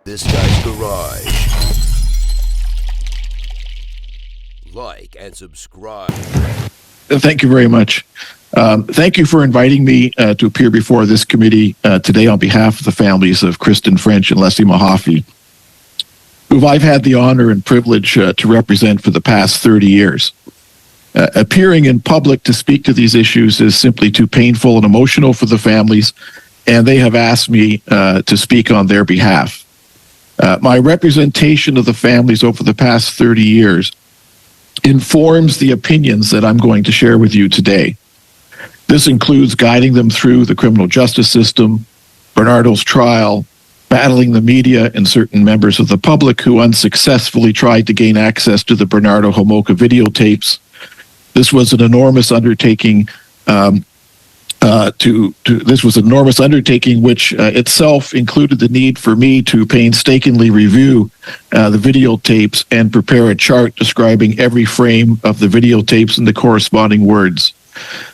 This Guy's Garage. Like and subscribe. Thank you very much. Thank you for inviting me to appear before this committee today on behalf of the families of Kristen French and Leslie Mahaffey, who I've had the honor and privilege to represent for the past 30 years. Appearing in public to speak to these issues is simply too painful and emotional for the families, and they have asked me to speak on their behalf. My representation of the families over the past 30 years informs the opinions that I'm going to share with you today. This includes guiding them through the criminal justice system, Bernardo's trial, battling the media and certain members of the public who unsuccessfully tried to gain access to the Bernardo Homolka videotapes. This was an enormous undertaking. This was an enormous undertaking, which itself included the need for me to painstakingly review the videotapes and prepare a chart describing every frame of the videotapes and the corresponding words.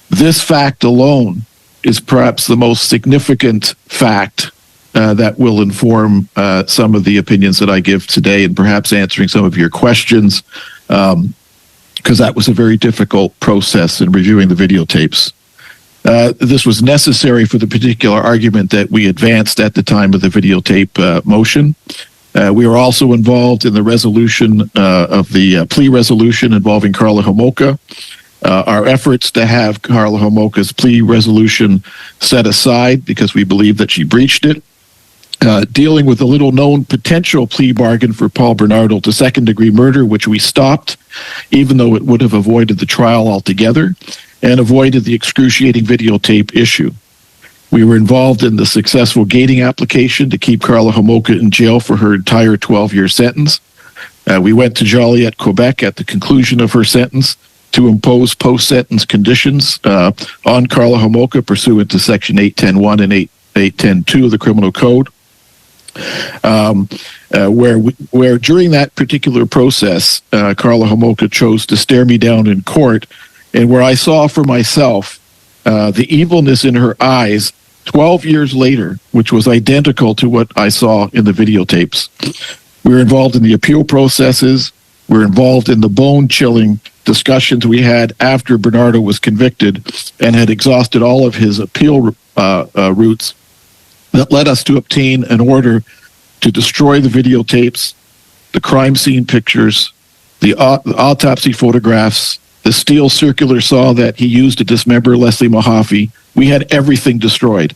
This fact alone is perhaps the most significant fact that will inform some of the opinions that I give today, and perhaps answering some of your questions, because that was a very difficult process in reviewing the videotapes. This was necessary for the particular argument that we advanced at the time of the videotape motion. We were also involved in the resolution of the plea resolution involving Karla Homolka. Our efforts to have Karla Homolka's plea resolution set aside because we believe that she breached it. Dealing with a little-known potential plea bargain for Paul Bernardo to second-degree murder, which we stopped, even though it would have avoided the trial altogether, and avoided the excruciating videotape issue. We were involved in the successful gating application to keep Karla Homolka in jail for her entire 12-year sentence. We went to Joliet, Quebec at the conclusion of her sentence to impose post-sentence conditions on Karla Homolka pursuant to Section 810.1 and 810.2 of the Criminal Code, where during that particular process, Karla Homolka chose to stare me down in court, and where I saw for myself the evilness in her eyes 12 years later, which was identical to what I saw in the videotapes. We were involved in the appeal processes. We were involved in the bone-chilling discussions we had after Bernardo was convicted and had exhausted all of his appeal routes that led us to obtain an order to destroy the videotapes, the crime scene pictures, the autopsy photographs, the steel circular saw that he used to dismember Leslie Mahaffey. We had everything destroyed.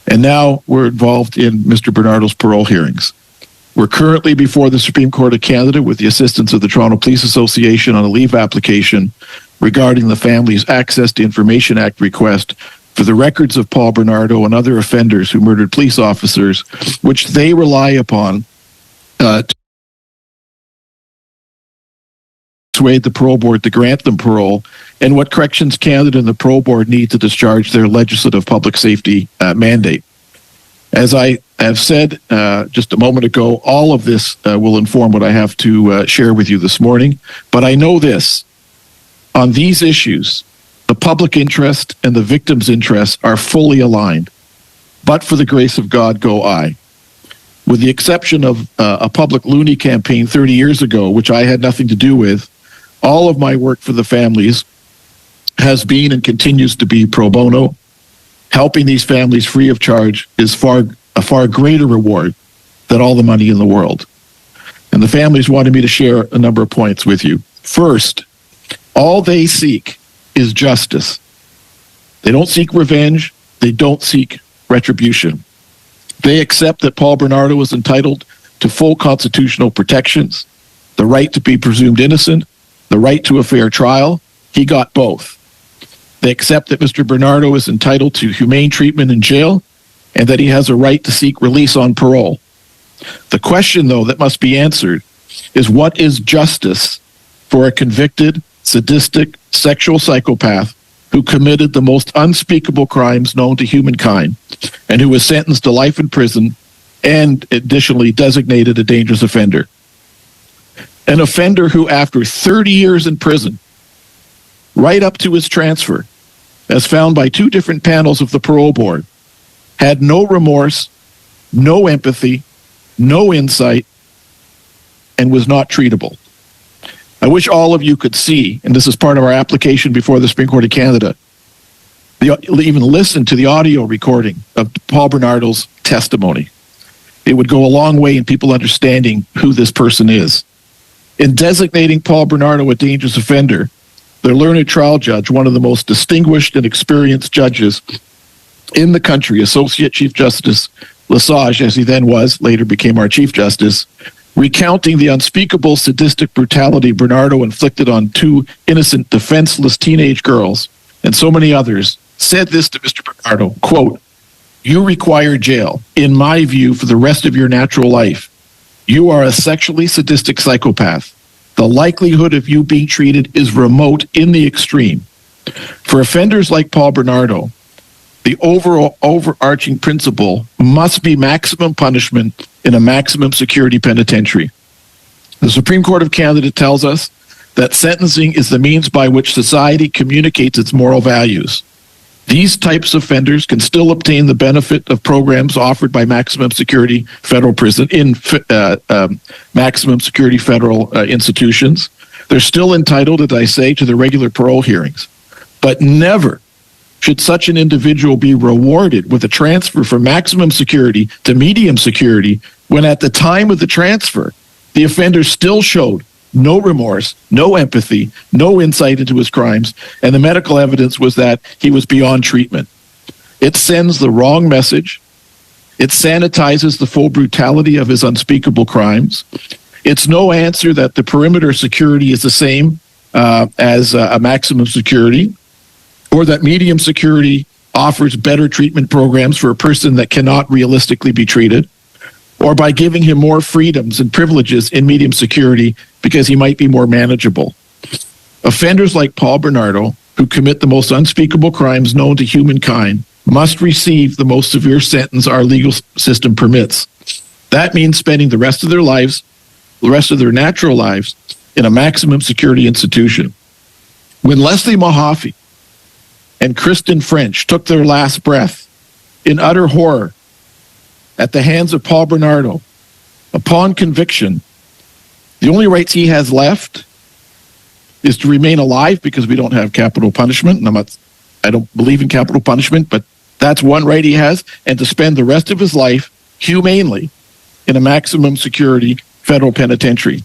And now we're involved in Mr. Bernardo's parole hearings. We're currently before the Supreme Court of Canada with the assistance of the Toronto Police Association on a leave application regarding the family's Access to Information Act request for the records of Paul Bernardo and other offenders who murdered police officers, which they rely upon to persuade the parole board to grant them parole, and what Corrections Canada and the parole board need to discharge their legislative public safety mandate. As I have said just a moment ago, all of this will inform what I have to share with you this morning. But I know this: on these issues, the public interest and the victim's interests are fully aligned. But for the grace of God, go I. With the exception of a public loony campaign 30 years ago, which I had nothing to do with, all of my work for the families has been and continues to be pro bono. Helping these families free of charge is a far greater reward than all the money in the world. And the families wanted me to share a number of points with you. First, all they seek is justice. They don't seek revenge. They don't seek retribution. They accept that Paul Bernardo is entitled to full constitutional protections, the right to be presumed innocent, the right to a fair trial. He got both. They accept that Mr. Bernardo is entitled to humane treatment in jail and that he has a right to seek release on parole. The question, though, that must be answered is, what is justice for a convicted, sadistic, sexual psychopath who committed the most unspeakable crimes known to humankind and who was sentenced to life in prison and additionally designated a dangerous offender? An offender who, after 30 years in prison, right up to his transfer, as found by two different panels of the parole board, had no remorse, no empathy, no insight, and was not treatable. I wish all of you could see, and this is part of our application before the Supreme Court of Canada, even listen to the audio recording of Paul Bernardo's testimony. It would go a long way in people understanding who this person is. In designating Paul Bernardo a dangerous offender, the learned trial judge, one of the most distinguished and experienced judges in the country, Associate Chief Justice Lesage, as he then was, later became our Chief Justice, recounting the unspeakable sadistic brutality Bernardo inflicted on two innocent, defenseless teenage girls and so many others, said this to Mr. Bernardo, quote, "You require jail, in my view, for the rest of your natural life. You are a sexually sadistic psychopath. The likelihood of you being treated is remote in the extreme. For offenders like Paul Bernardo, the overarching principle must be maximum punishment in a maximum security penitentiary. The Supreme Court of Canada tells us that sentencing is the means by which society communicates its moral values. These types of offenders can still obtain the benefit of programs offered by maximum security federal prison in maximum security federal institutions. They're still entitled, as I say, to the regular parole hearings. But never should such an individual be rewarded with a transfer from maximum security to medium security when at the time of the transfer, the offender still showed no remorse, no empathy, no insight into his crimes, and the medical evidence was that he was beyond treatment. It sends the wrong message. It sanitizes the full brutality of his unspeakable crimes. It's no answer that the perimeter security is the same as a maximum security, or that medium security offers better treatment programs for a person that cannot realistically be treated, or by giving him more freedoms and privileges in medium security because he might be more manageable. Offenders like Paul Bernardo, who commit the most unspeakable crimes known to humankind, must receive the most severe sentence our legal system permits. That means spending the rest of their lives, the rest of their natural lives, in a maximum security institution. When Leslie Mahaffey and Kristen French took their last breath in utter horror at the hands of Paul Bernardo, upon conviction, the only rights he has left is to remain alive because we don't have capital punishment. And I don't believe in capital punishment, but that's one right he has, and to spend the rest of his life humanely in a maximum security federal penitentiary.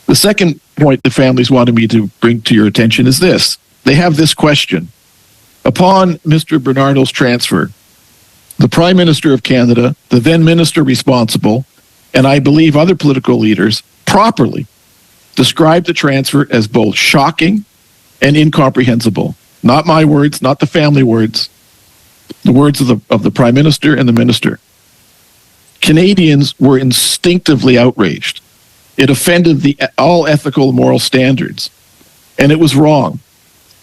The second point the families wanted me to bring to your attention is this. They have this question. Upon Mr. Bernardo's transfer, the Prime Minister of Canada, the then minister responsible, and I believe other political leaders properly described the transfer as both shocking and incomprehensible. Not my words, not the family words, the words of the Prime Minister and the minister. Canadians were instinctively outraged. It offended all ethical and moral standards, and it was wrong.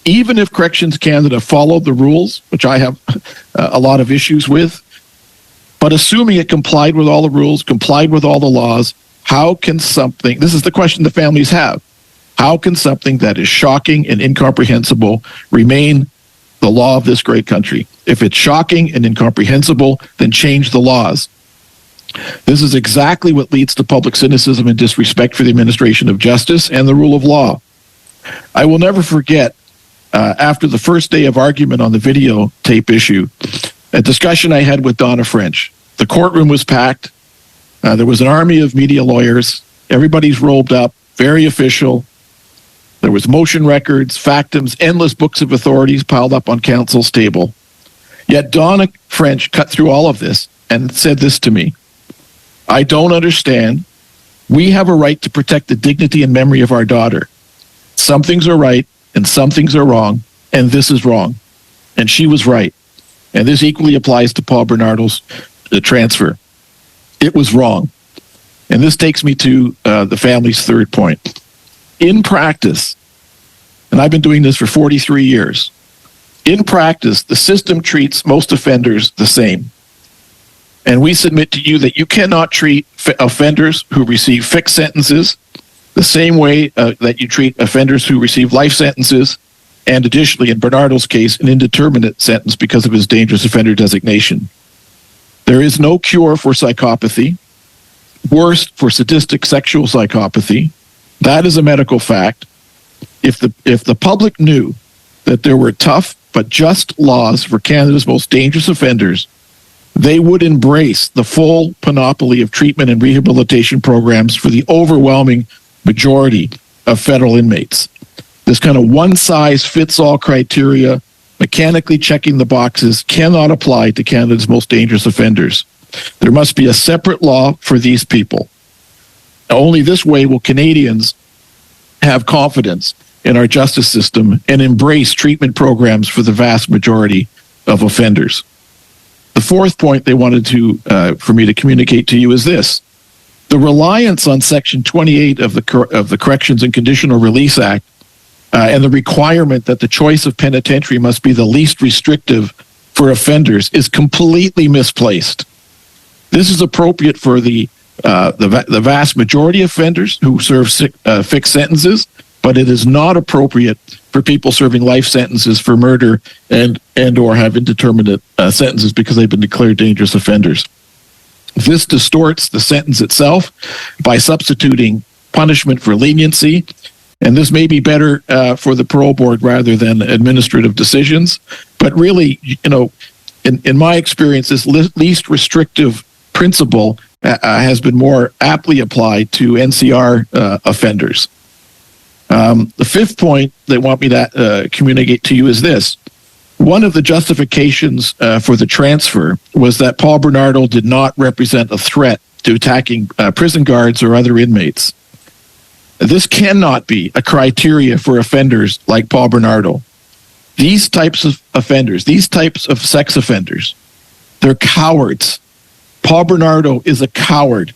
Even if Corrections Canada followed the rules, which I have a lot of issues with, but assuming it complied with all the rules, complied with all the laws, how can something, this is the question the families have, how can something that is shocking and incomprehensible remain the law of this great country? If it's shocking and incomprehensible, then change the laws. This is exactly what leads to public cynicism and disrespect for the administration of justice and the rule of law. I will never forget, after the first day of argument on the videotape issue, a discussion I had with Donna French. The courtroom was packed. There was an army of media lawyers. Everybody's rolled up, very official. There was motion records, factums, endless books of authorities piled up on counsel's table. Yet Donna French cut through all of this and said this to me. I don't understand. We have a right to protect the dignity and memory of our daughter. Some things are right and some things are wrong, and this is wrong. And she was right. And this equally applies to Paul Bernardo's transfer. It was wrong. And this takes me to the family's third point. In practice, and I've been doing this for 43 years, in practice, the system treats most offenders the same. And we submit to you that you cannot treat offenders who receive fixed sentences the same way that you treat offenders who receive life sentences, and additionally, in Bernardo's case, an indeterminate sentence because of his dangerous offender designation. There is no cure for psychopathy. worse for sadistic sexual psychopathy. That is a medical fact. If the public knew that there were tough but just laws for Canada's most dangerous offenders, they would embrace the full panoply of treatment and rehabilitation programs for the overwhelming majority of federal inmates. This kind of one-size-fits-all criteria, mechanically checking the boxes, cannot apply to Canada's most dangerous offenders. There must be a separate law for these people. Only this way will Canadians have confidence in our justice system and embrace treatment programs for the vast majority of offenders. The fourth point they wanted for me to communicate to you is this. The reliance on Section 28 of the Corrections and Conditional Release Act and the requirement that the choice of penitentiary must be the least restrictive for offenders is completely misplaced. This is appropriate for the vast majority of offenders who serve fixed sentences, but it is not appropriate for people serving life sentences for murder and or have indeterminate sentences because they've been declared dangerous offenders. This distorts the sentence itself by substituting punishment for leniency, and this may be better for the parole board rather than administrative decisions. But really, in my experience, this least restrictive principle has been more aptly applied to NCR offenders. The fifth point they want me to communicate to you is this. One of the justifications for the transfer was that Paul Bernardo did not represent a threat to attacking prison guards or other inmates. This cannot be a criteria for offenders like Paul Bernardo. These types of offenders, these types of sex offenders, they're cowards. Paul Bernardo is a coward.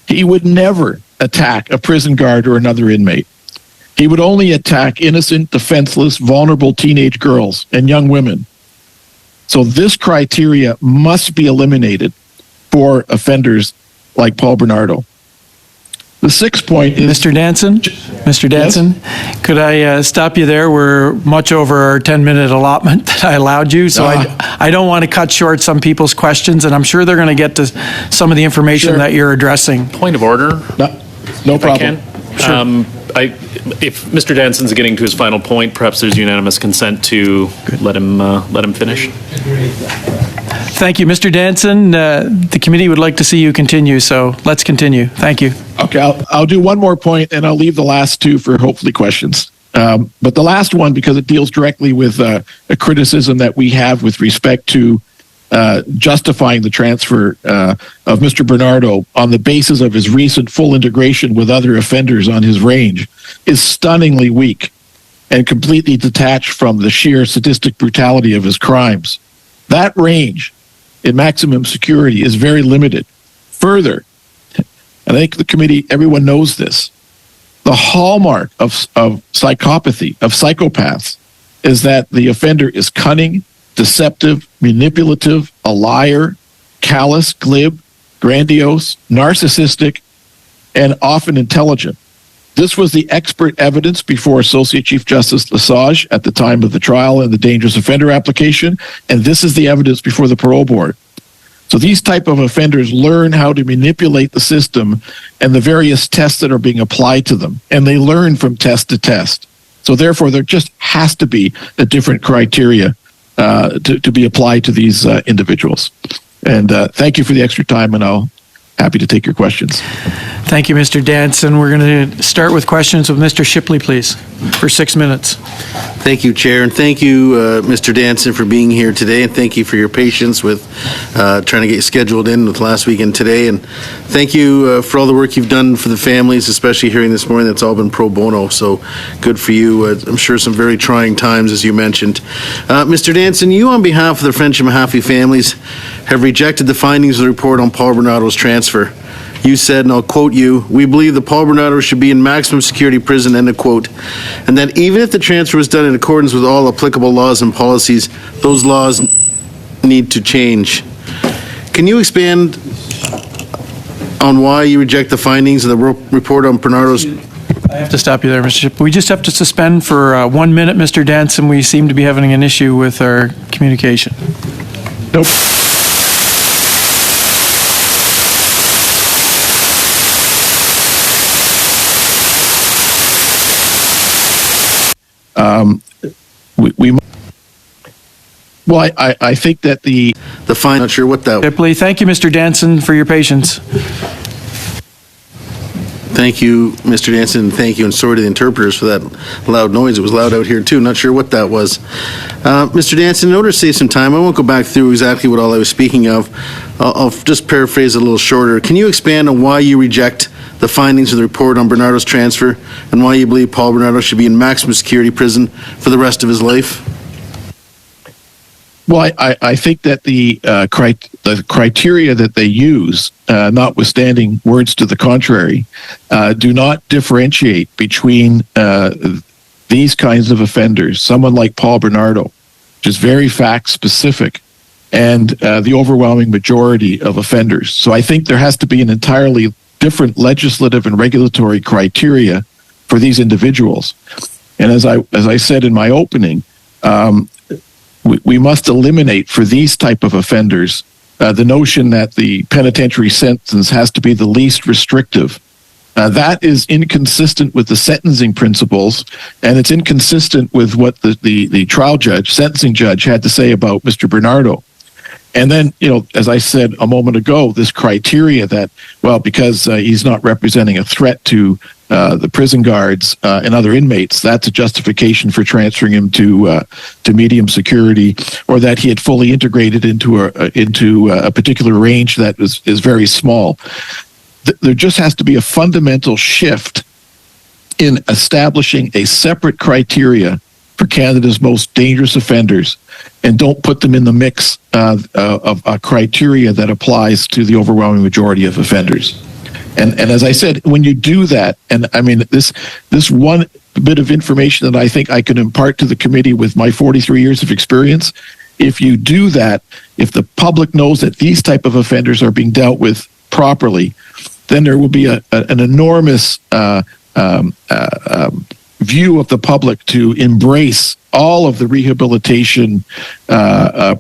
He would never attack a prison guard or another inmate. He would only attack innocent, defenseless, vulnerable teenage girls and young women. So this criteria must be eliminated for offenders like Paul Bernardo. The sixth point is... Mr. Danson, yes? Could I stop you there? We're much over our 10-minute allotment that I allowed you, so I don't want to cut short some people's questions, and I'm sure they're going to get to some of the information that you're addressing. Point of order. No problem. Sure. If Mr. Danson's getting to his final point, perhaps there's unanimous consent to let him finish. Thank you, Mr. Danson. The committee would like to see you continue, so let's continue. Thank you. Okay, I'll do one more point, and I'll leave the last two for hopefully questions. But the last one, because it deals directly with a criticism that we have with respect to justifying the transfer of Mr. Bernardo on the basis of his recent full integration with other offenders on his range, is stunningly weak and completely detached from the sheer sadistic brutality of his crimes. That range in maximum security is very limited. Further, and I think the committee, everyone knows this, the hallmark of psychopathy, of psychopaths, is that the offender is cunning, deceptive, manipulative, a liar, callous, glib, grandiose, narcissistic, and often intelligent. This was the expert evidence before Associate Chief Justice Lesage at the time of the trial and the dangerous offender application, and this is the evidence before the parole board. So these type of offenders learn how to manipulate the system and the various tests that are being applied to them, and they learn from test to test. So therefore, there just has to be a different criteria to be applied to these individuals. And thank you for the extra time, and I'll happy to take your questions. Thank you, Mr. Danson. We're going to start with questions with Mr. Shipley, please, for 6 minutes. Thank you, Chair, and thank you, Mr. Danson, for being here today, and thank you for your patience with trying to get scheduled in with last week and today, and thank you for all the work you've done for the families, especially hearing this morning that's all been pro bono, so good for you. I'm sure some very trying times, as you mentioned. Mr. Danson, you on behalf of the French and Mahaffey families have rejected the findings of the report on Paul Bernardo's transfer. You said, and I'll quote you, "We believe that Paul Bernardo should be in maximum security prison," end of quote, and that even if the transfer was done in accordance with all applicable laws and policies, those laws need to change. Can you expand on why you reject the findings of the report on Bernardo's? I have to stop you there, Mr. Shipley. We just have to suspend for 1 minute, Mr. Danson. We seem to be having an issue with our communication. Nope. Well, I think that the fine, not sure what that. Ripley, thank you, Mr. Danson, for your patience. Thank you, Mr. Danson, and thank you, and sorry to the interpreters for that loud noise. It was loud out here, too. Not sure what that was. Mr. Danson, in order to save some time, I won't go back through exactly what all I was speaking of. I'll just paraphrase it a little shorter. Can you expand on why you reject the findings of the report on Bernardo's transfer and why you believe Paul Bernardo should be in maximum security prison for the rest of his life? Well, I think that the criteria that they use, notwithstanding words to the contrary, do not differentiate between these kinds of offenders, someone like Paul Bernardo, which is very fact-specific, and the overwhelming majority of offenders. So I think there has to be an entirely different legislative and regulatory criteria for these individuals. And as I said in my opening, we must eliminate for these type of offenders the notion that the penitentiary sentence has to be the least restrictive. That is inconsistent with the sentencing principles, and it's inconsistent with what the trial judge, sentencing judge, had to say about Mr. Bernardo. And then, as I said a moment ago, this criteria that, well, because he's not representing a threat to the prison guards and other inmates, that's a justification for transferring him to medium security, or that he had fully integrated into a particular range that is very small. There just has to be a fundamental shift in establishing a separate criteria for Canada's most dangerous offenders, and don't put them in the mix of a criteria that applies to the overwhelming majority of offenders. And as I said, when you do that, and I mean, this one bit of information that I think I can impart to the committee with my 43 years of experience, if you do that, if the public knows that these type of offenders are being dealt with properly, then there will be an enormous view of the public to embrace all of the rehabilitation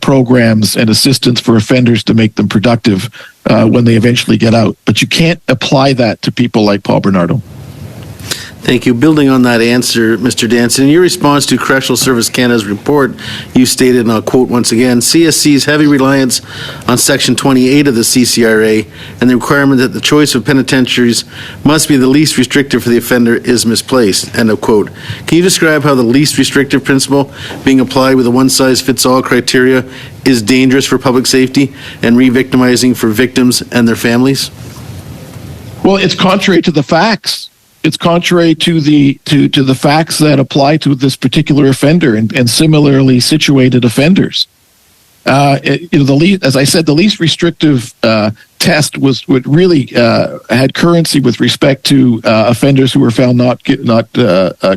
programs and assistance for offenders to make them productive when they eventually get out. But you can't apply that to people like Paul Bernardo. Thank you. Building on that answer, Mr. Danson, in your response to Correctional Service Canada's report, you stated, and I'll quote once again, CSC's heavy reliance on Section 28 of the CCRA and the requirement that the choice of penitentiaries must be the least restrictive for the offender is misplaced, end of quote. Can you describe how the least restrictive principle being applied with a one-size-fits-all criteria is dangerous for public safety and re-victimizing for victims and their families? Well, it's contrary to the facts. It's contrary to the facts that apply to this particular offender and similarly situated offenders. As I said, the least restrictive test would really had currency with respect to offenders who were found not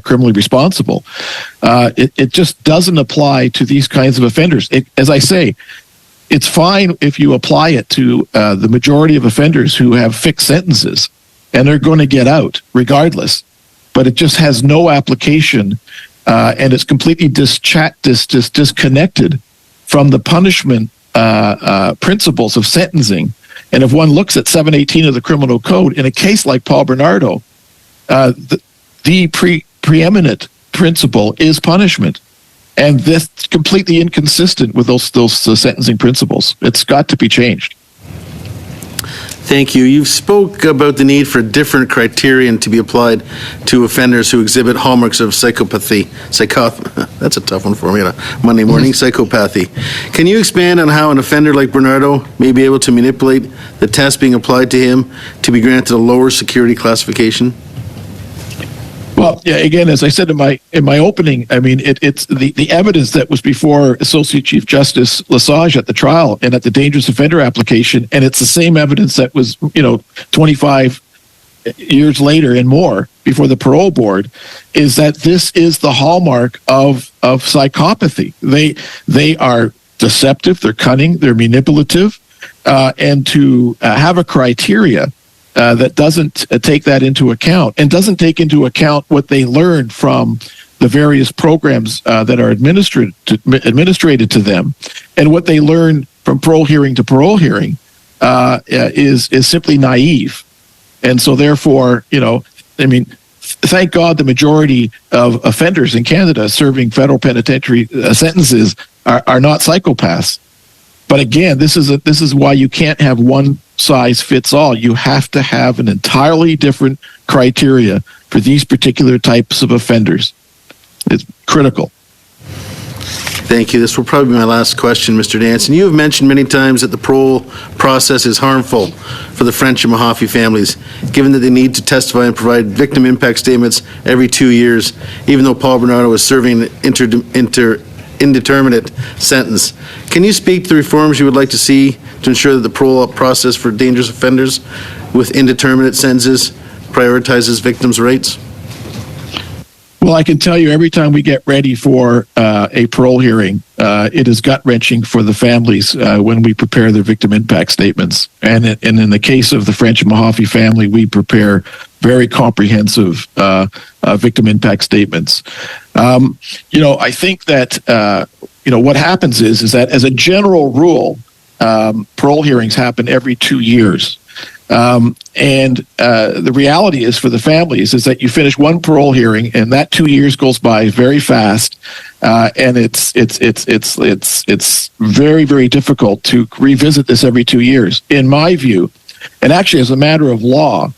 criminally responsible. It just doesn't apply to these kinds of offenders. As I say, it's fine if you apply it to the majority of offenders who have fixed sentences, and they're going to get out regardless. But it just has no application, and it's completely disconnected from the punishment principles of sentencing. And if one looks at 718 of the Criminal Code, in a case like Paul Bernardo, the preeminent principle is punishment. And that's completely inconsistent with those sentencing principles. It's got to be changed. Thank you. You spoke about the need for a different criterion to be applied to offenders who exhibit hallmarks of psychopathy. That's a tough one for me on a Monday morning, psychopathy. Can you expand on how an offender like Bernardo may be able to manipulate the test being applied to him to be granted a lower security classification? Well, yeah, again, as I said in my opening, I mean, it's the evidence that was before Associate Chief Justice Lesage at the trial and at the dangerous offender application, and it's the same evidence that was, 25 years later and more before the parole board, is that this is the hallmark of psychopathy. They are deceptive, they're cunning, they're manipulative, and to have a criteria that doesn't take that into account and doesn't take into account what they learned from the various programs that are administered to them, and what they learn from parole hearing to parole hearing is simply naive. And so therefore, thank God the majority of offenders in Canada serving federal penitentiary sentences are not psychopaths. But again, this is why you can't have one size fits all. You have to have an entirely different criteria for these particular types of offenders. It's critical. Thank you. This will probably be my last question, Mr. Danson. You have mentioned many times that the parole process is harmful for the French and Mahaffey families, given that they need to testify and provide victim impact statements every 2 years, even though Paul Bernardo is serving an indeterminate sentence. Can you speak to the reforms you would like to see to ensure that the parole process for dangerous offenders with indeterminate sentences prioritizes victims' rights? Well, I can tell you every time we get ready for a parole hearing, it is gut-wrenching for the families when we prepare their victim impact statements. And in the case of the French and Mahaffey family, we prepare very comprehensive victim impact statements. I think that, what happens is that as a general rule, parole hearings happen every 2 years. The reality is for the families is that you finish one parole hearing and that 2 years goes by very fast, and it's very, very difficult to revisit this every 2 years. In my view, and actually as a matter of law,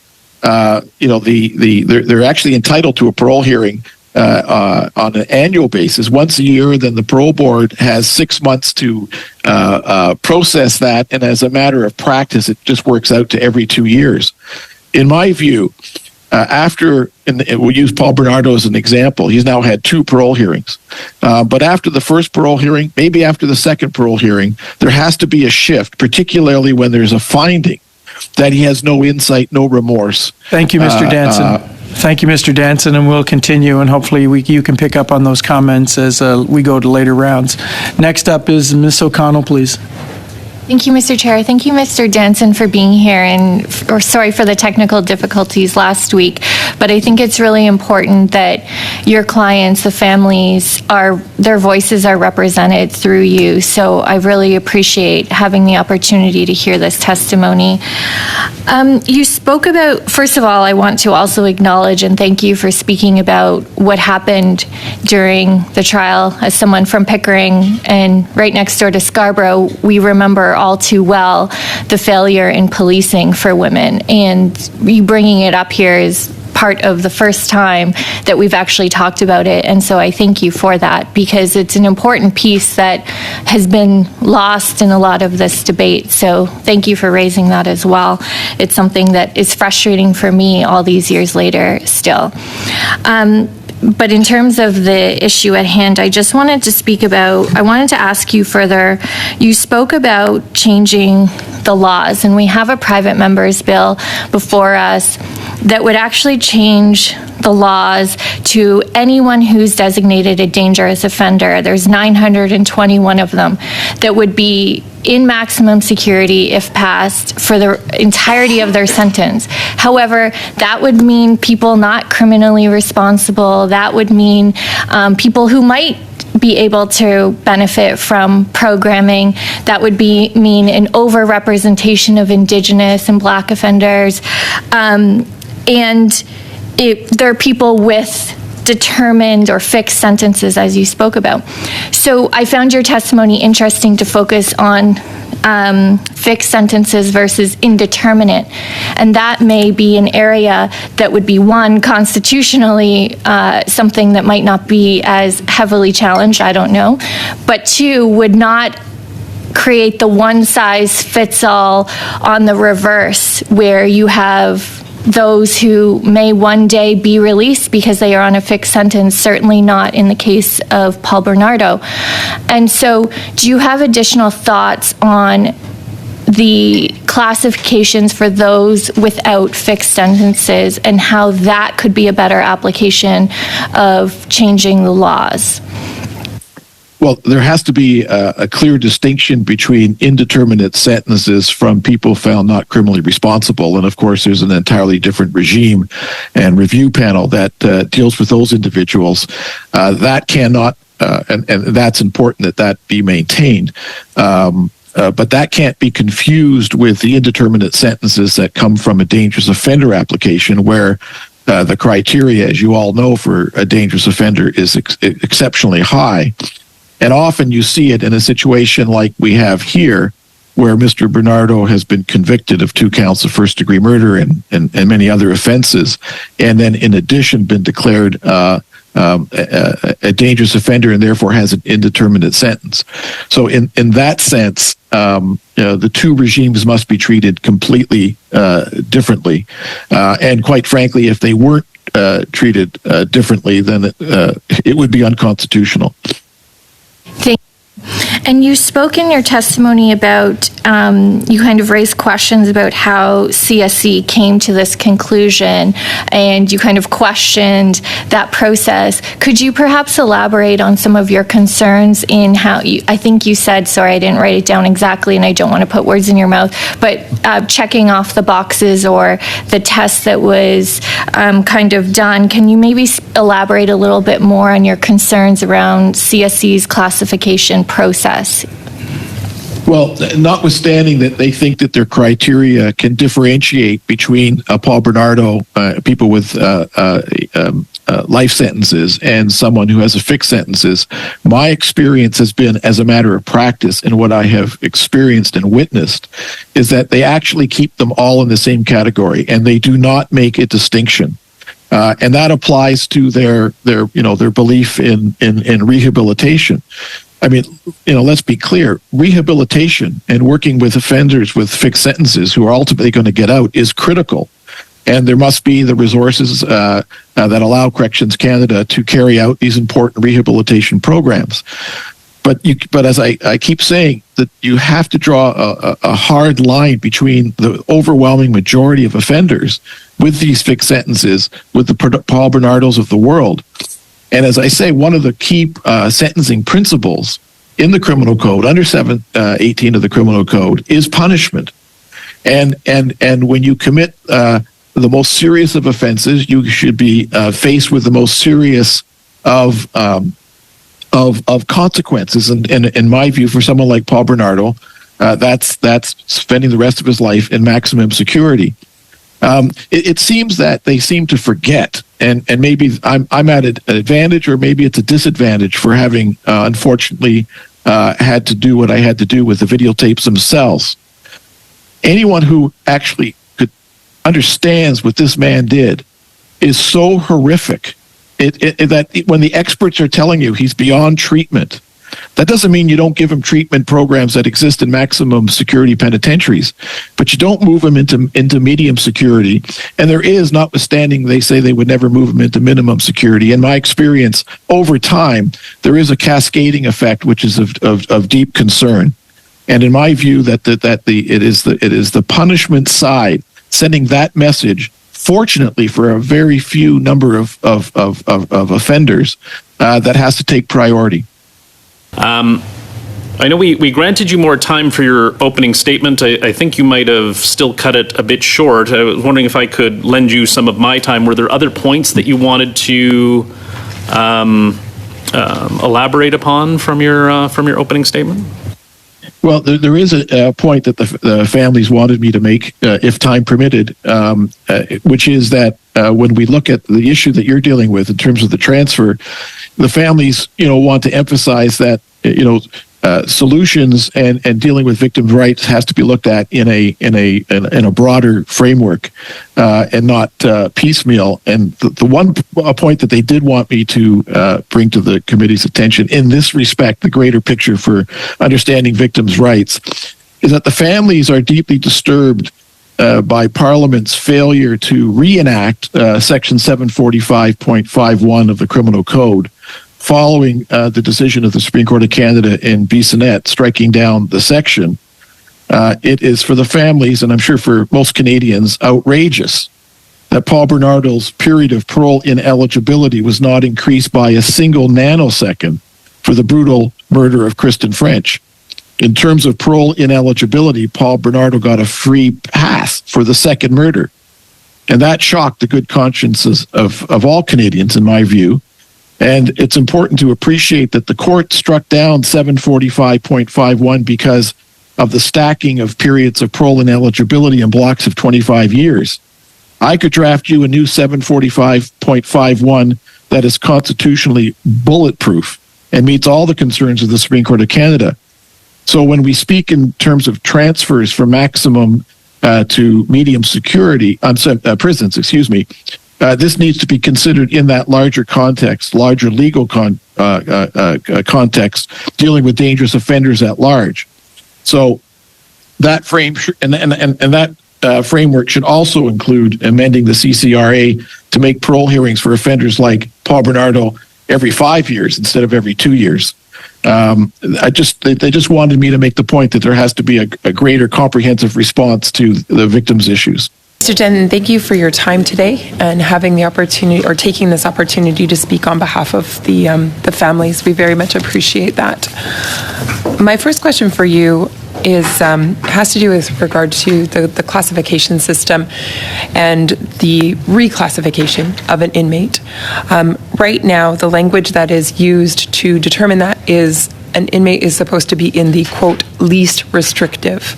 they're actually entitled to a parole hearing on an annual basis once a year. Then the parole board has 6 months to process that, and as a matter of practice, it just works out to every 2 years. In my view, we'll use Paul Bernardo as an example. He's now had 2 parole hearings. But after the first parole hearing, maybe after the second parole hearing, there has to be a shift, particularly when there's a finding that he has no insight, no remorse. Thank you, Mr. Danson. Thank you, Mr. Danson, and we'll continue, and hopefully you can pick up on those comments as we go to later rounds. Next up is Ms. O'Connell, please. Thank you, Mr. Chair. Thank you, Mr. Danson, for being here, and sorry for the technical difficulties last week. But I think it's really important that your clients, the families, their voices are represented through you. So I really appreciate having the opportunity to hear this testimony. You spoke about, first of all, I want to also acknowledge and thank you for speaking about what happened during the trial. As someone from Pickering and right next door to Scarborough, we remember all too well the failure in policing for women, and you bringing it up here is part of the first time that we've actually talked about it, and so I thank you for that, because it's an important piece that has been lost in a lot of this debate. So thank you for raising that as well. It's something that is frustrating for me all these years later still. But in terms of the issue at hand, I just wanted to ask you further. You spoke about changing the laws, and we have a private member's bill before us that would actually change the laws to anyone who's designated a dangerous offender. There's 921 of them that would be in maximum security if passed for the entirety of their sentence. However, that would mean people not criminally responsible. That would mean people who might be able to benefit from programming. That would mean an overrepresentation of Indigenous and Black offenders. There are people with determined or fixed sentences, as you spoke about. So I found your testimony interesting to focus on fixed sentences versus indeterminate. And that may be an area that would be, one, constitutionally something that might not be as heavily challenged, I don't know, but two, would not create the one-size-fits-all on the reverse, where you have those who may one day be released because they are on a fixed sentence, certainly not in the case of Paul Bernardo. And so do you have additional thoughts on the classifications for those without fixed sentences and how that could be a better application of changing the laws? Well, there has to be a clear distinction between indeterminate sentences from people found not criminally responsible. And of course, there's an entirely different regime and review panel that deals with those individuals. That cannot, and that's important that be maintained. But that can't be confused with the indeterminate sentences that come from a dangerous offender application, where the criteria, as you all know, for a dangerous offender is exceptionally high. And often you see it in a situation like we have here, where Mr. Bernardo has been convicted of 2 counts of first-degree murder and many other offenses, and then in addition been declared a dangerous offender and therefore has an indeterminate sentence. So in that sense, the 2 regimes must be treated completely differently. And quite frankly, if they weren't treated differently, then it would be unconstitutional. And you spoke in your testimony about, you kind of raised questions about how CSE came to this conclusion, and you kind of questioned that process. Could you perhaps elaborate on some of your concerns in how I think you said, sorry, I didn't write it down exactly, and I don't want to put words in your mouth, but checking off the boxes or the test that was kind of done. Can you maybe elaborate a little bit more on your concerns around CSE's classification process? Well, notwithstanding that they think that their criteria can differentiate between Paul Bernardo, people with life sentences, and someone who has a fixed sentences, my experience has been, as a matter of practice, and what I have experienced and witnessed, is that they actually keep them all in the same category, and they do not make a distinction. And that applies to their belief in rehabilitation. I mean, let's be clear. Rehabilitation and working with offenders with fixed sentences who are ultimately going to get out is critical. And there must be the resources that allow Corrections Canada to carry out these important rehabilitation programs. But as I keep saying, that you have to draw a hard line between the overwhelming majority of offenders with these fixed sentences, with the Paul Bernardos of the world. And as I say, one of the key sentencing principles in the criminal code, under 718 of the criminal code, is punishment. And when you commit the most serious of offenses, you should be faced with the most serious of consequences. And in my view, for someone like Paul Bernardo, that's spending the rest of his life in maximum security. It seems that they seem to forget, and maybe I'm at an advantage, or maybe it's a disadvantage for having unfortunately had to do what I had to do with the videotapes themselves. Anyone who actually understands what this man did is so horrific that when the experts are telling you he's beyond treatment, that doesn't mean you don't give him treatment programs that exist in maximum security penitentiaries, but you don't move him into medium security. And there is, notwithstanding they say they would never move him into minimum security. In my experience, over time, there is a cascading effect, which is of deep concern. And in my view, it is the punishment side sending that message. Fortunately, for a very few number of offenders, that has to take priority. I know we granted you more time for your opening statement. I think you might have still cut it a bit short. I was wondering if I could lend you some of my time. Were there other points that you wanted to elaborate upon from your opening statement? Well, there is a point that the families wanted me to make, if time permitted, which is that when we look at the issue that you're dealing with in terms of the transfer, the families, want to emphasize that, solutions and dealing with victims' rights has to be looked at in a broader framework and not piecemeal. And the one point that they did want me to bring to the committee's attention in this respect, the greater picture for understanding victims' rights, is that the families are deeply disturbed by Parliament's failure to reenact Section 745.51 of the Criminal Code, following the decision of the Supreme Court of Canada in Bissonnette striking down the section. It is, for the families, and I'm sure for most Canadians, outrageous that Paul Bernardo's period of parole ineligibility was not increased by a single nanosecond for the brutal murder of Kristen French. In terms of parole ineligibility, Paul Bernardo got a free pass for the second murder. And that shocked the good consciences of all Canadians, in my view. And it's important to appreciate that the court struck down 745.51 because of the stacking of periods of parole ineligibility in blocks of 25 years. I could draft you a new 745.51 that is constitutionally bulletproof and meets all the concerns of the Supreme Court of Canada. So when we speak in terms of transfers from maximum to medium security, prisons, this needs to be considered in that larger context, larger legal context, dealing with dangerous offenders at large. So that framework should also include amending the CCRA to make parole hearings for offenders like Paul Bernardo every 5 years instead of every 2 years. They just wanted me to make the point that there has to be a greater comprehensive response to the victims' issues. Mr. Denton, thank you for your time today and having the opportunity or taking this opportunity to speak on behalf of the families. We very much appreciate that. My first question for you has to do with regard to the classification system and the reclassification of an inmate. Right now, the language that is used to determine that is an inmate is supposed to be in the, quote, least restrictive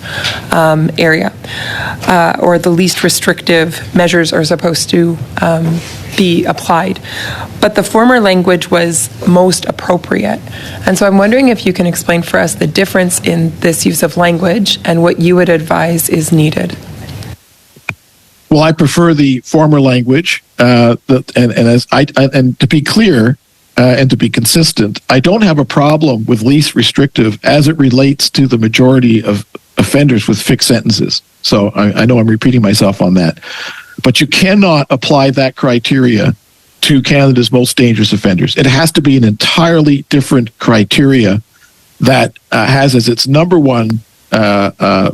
area, or the least restrictive measures are supposed to be applied. But the former language was most appropriate. And so I'm wondering if you can explain for us the difference in this use of language and what you would advise is needed. Well, I prefer the former language, and to be clear, and to be consistent, I don't have a problem with least restrictive as it relates to the majority of offenders with fixed sentences. So I know I'm repeating myself on that. But you cannot apply that criteria to Canada's most dangerous offenders. It has to be an entirely different criteria that has as its number one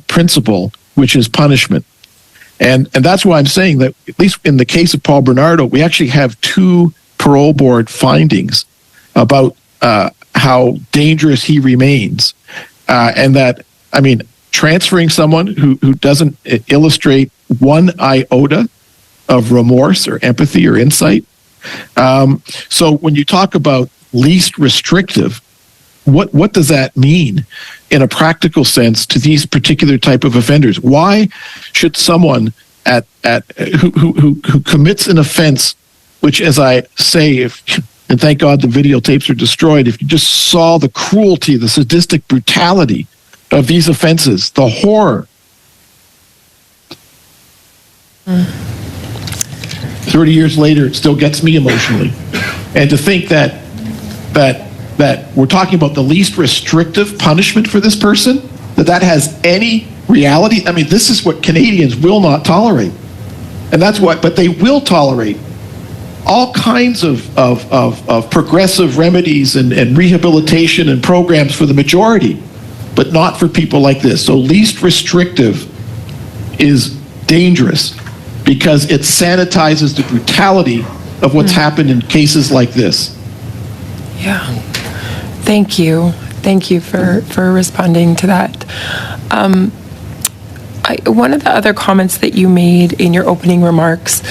principle, which is punishment. And that's why I'm saying that, at least in the case of Paul Bernardo, we actually have two parole board findings about how dangerous he remains. And that, I mean, transferring someone who doesn't illustrate one iota of remorse or empathy or insight. So when you talk about least restrictive, what does that mean in a practical sense to these particular type of offenders? Why should someone who commits an offense, which, as I say, and thank God the videotapes are destroyed, if you just saw the cruelty, the sadistic brutality of these offenses, the horror. 30 years later, it still gets me emotionally. And to think that we're talking about the least restrictive punishment for this person, that has any reality. I mean, this is what Canadians will not tolerate. And that's what, but they will tolerate all kinds of progressive remedies and rehabilitation and programs for the majority, but not for people like this. So least restrictive is dangerous because it sanitizes the brutality of what's happened in cases like this. Yeah. Thank you. Thank you for responding to that. One of the other comments that you made in your opening remarks,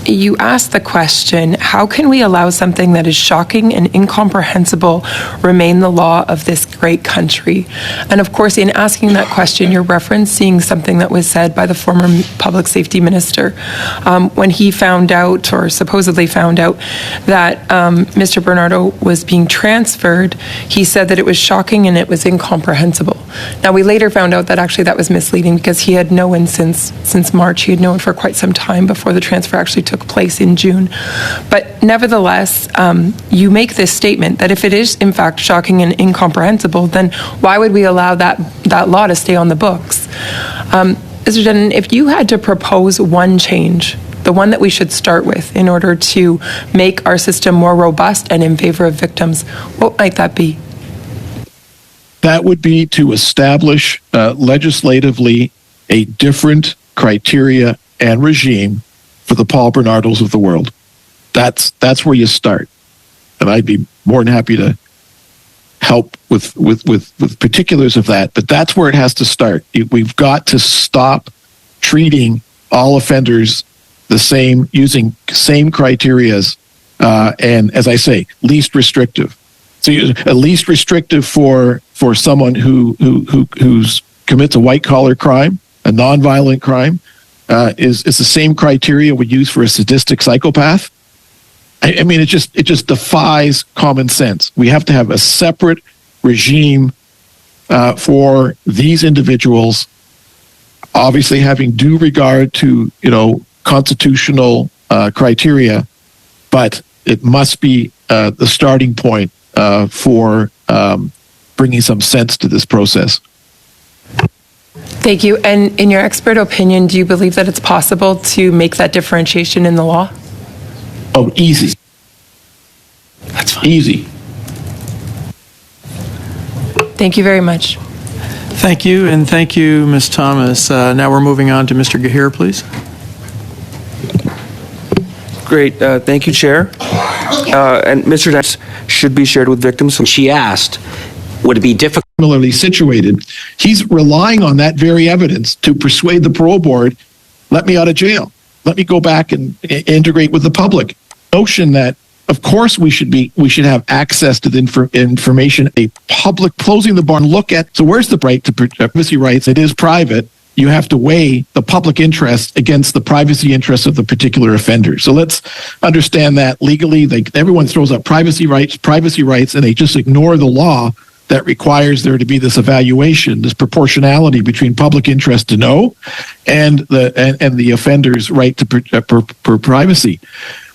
you asked the question, how can we allow something that is shocking and incomprehensible remain the law of this great country? And of course, in asking that question, you're referencing something that was said by the former public safety minister when he found out, or supposedly found out, that Mr. Bernardo was being transferred. He said that it was shocking and it was incomprehensible. Now, we later found out that actually that was misleading because he had known since March. He had known for quite some time before the transfer actually took place in June. But nevertheless, you make this statement that if it is in fact shocking and incomprehensible, then why would we allow that law to stay on the books? Mr. Denton, if you had to propose one change, the one that we should start with in order to make our system more robust and in favor of victims, what might that be? That would be to establish legislatively a different criteria and regime for the Paul Bernardos of the world. That's where you start. And I'd be more than happy to help with particulars of that, but that's where it has to start. We've got to stop treating all offenders the same, using same criterias, and as I say, least restrictive. So at least restrictive for someone who commits a white collar crime, a nonviolent crime, is the same criteria we use for a sadistic psychopath. I mean, it just defies common sense. We have to have a separate regime for these individuals, obviously having due regard to, constitutional criteria, but it must be the starting point for bringing some sense to this process. Thank you. And in your expert opinion, do you believe that it's possible to make that differentiation in the law? Oh, easy. That's fine. Easy. Thank you very much. Thank you, and thank you, Ms. Thomas. Now we're moving on to Mr. Gahir, please. Great. Thank you, Chair. And Mr. Dance should be shared with victims. She asked, would it be difficult? Similarly situated, he's relying on that very evidence to persuade the parole board, let me out of jail. Let me go back and integrate with the public. Notion that, of course, we should have access to the information, a public closing the barn, look at, so where's the right to privacy rights? It is private. You have to weigh the public interest against the privacy interests of the particular offender. So let's understand that legally, everyone throws up privacy rights, and they just ignore the law that requires there to be this evaluation, this proportionality between public interest to know and the offender's right to privacy.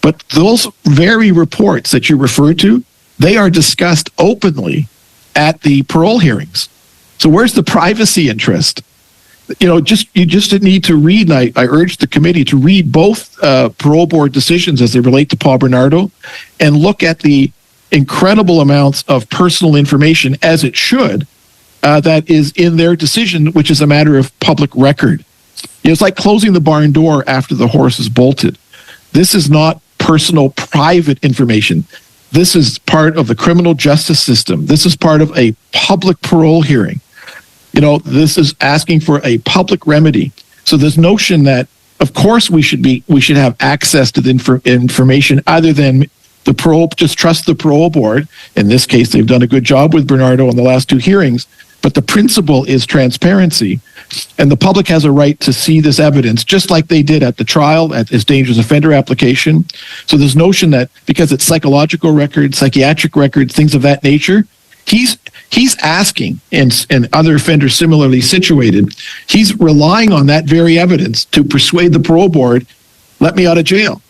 But those very reports that you refer to, they are discussed openly at the parole hearings. So where's the privacy interest? You just need to read, and I urge the committee to read both parole board decisions as they relate to Paul Bernardo and look at the incredible amounts of personal information, as it should, that is in their decision, which is a matter of public record. It's like closing the barn door after the horse is bolted. This is not personal, private information. This is part of the criminal justice system. This is part of a public parole hearing. This is asking for a public remedy. So this notion that, of course, we should have access to the information other than the parole, just trust the parole board. In this case, they've done a good job with Bernardo on the last two hearings, but the principle is transparency. And the public has a right to see this evidence, just like they did at the trial, at his dangerous offender application. So this notion that because it's psychological records, psychiatric records, things of that nature, he's asking, and other offenders similarly situated, he's relying on that very evidence to persuade the parole board, let me out of jail.